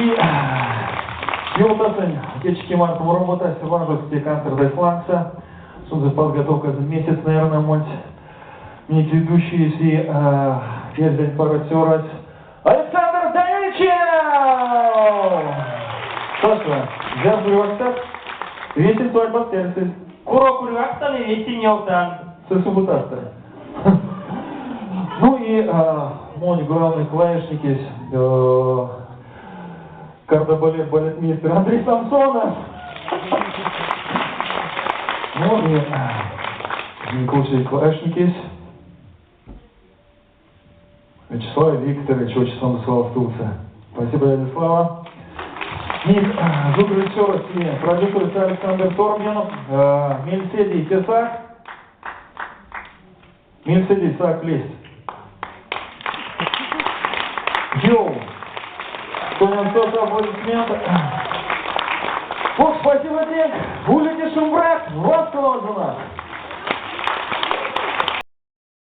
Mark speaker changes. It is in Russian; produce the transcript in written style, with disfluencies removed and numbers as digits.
Speaker 1: И Йолтасын, кечки март работа, севанжовские концерты сланца. Судя подготовка за месяц, наверное, мать. Мне ведущий, если ездить парацерать. Александр Данильчев! Саша, взял курвактар? Весен твой бастерцы.
Speaker 2: Куро курвактар и весен елтан.
Speaker 1: Сысубутастер. Ну и мой главный клавишник кардебалет балетмейстер Андрей Самсонов. Ну и Николай клавишник есть. Вячеслав Викторович, очень слава Стулца. Спасибо, Вячеслава. Ник, звукорежиссер и продюсер Александр Торбинов, Мельседий Тесак. Мельседий Тесак лезть. Йоу! Кто-нибудь аплодисменты. Бог, спасибо тебе! Улетишь, брат! Вот кто у нас!